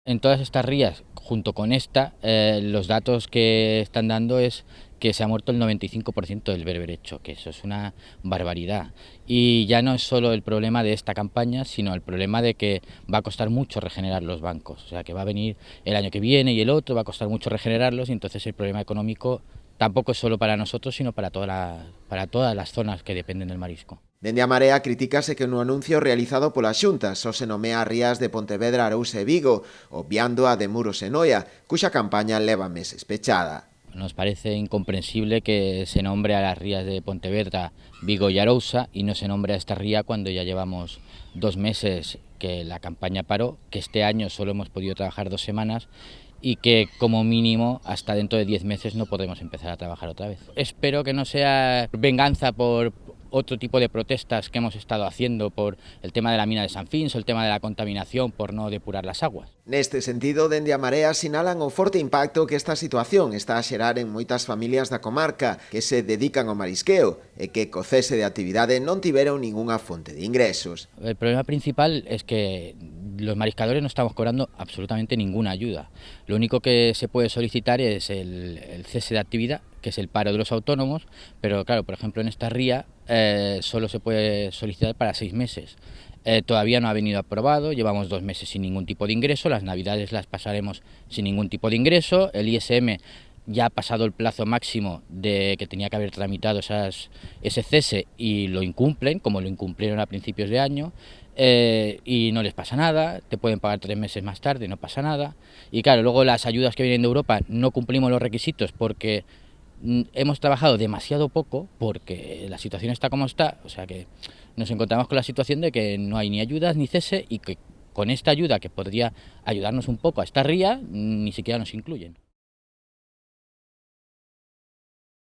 En todas estas rías, junto con esta, los datos que están dando es que se ha muerto el 95% del berberecho, que eso es una barbaridad. Y ya no es solo el problema de esta campaña, sino el problema de que va a costar mucho regenerar los bancos. O sea, que va a venir el año que viene y el otro, va a costar mucho regenerarlos, y entonces el problema económico tampoco es solo para nosotros, sino para todas las zonas que dependen del marisco. Dende a Marea criticase que no anuncio realizado pola Xunta só se nomea rías de Pontevedra, Arousa e Vigo, obviando a de Muros e Noia, cuxa campaña leva meses pechada. Nos parece incomprensible que se nombre a las rías de Pontevedra, Vigo y Arousa y no se nombre a esta ría cuando ya llevamos 2 meses que la campaña paró, que este año solo hemos podido trabajar 2 semanas y que como mínimo hasta dentro de 10 meses no podremos empezar a trabajar otra vez. Espero que no sea venganza por otro tipo de protestas que hemos estado haciendo por el tema de la mina de San Fins o el tema de la contaminación por no depurar las aguas. Neste sentido, dende a Marea sinalan o forte impacto que esta situación está a xerar en moitas familias da comarca que se dedican ao marisqueo e que co cese de actividade non tiveron ningunha fonte de ingresos. El problema principal es que los mariscadores no estamos cobrando absolutamente ninguna ayuda. Lo único que se puede solicitar es el cese de actividad, que es el paro de los autónomos, pero claro, por ejemplo en esta ría solo se puede solicitar para 6 meses. Todavía no ha venido aprobado, llevamos 2 meses sin ningún tipo de ingreso, las navidades las pasaremos sin ningún tipo de ingreso, el ISM ya ha pasado el plazo máximo de que tenía que haber tramitado ese cese y lo incumplen, como lo incumplieron a principios de año, y no les pasa nada, te pueden pagar 3 meses más tarde, no pasa nada. Y claro, luego las ayudas que vienen de Europa no cumplimos los requisitos porque hemos trabajado demasiado poco, porque la situación está como está, o sea que nos encontramos con la situación de que no hay ni ayudas ni cese y que con esta ayuda que podría ayudarnos un poco a esta ría, ni siquiera nos incluyen.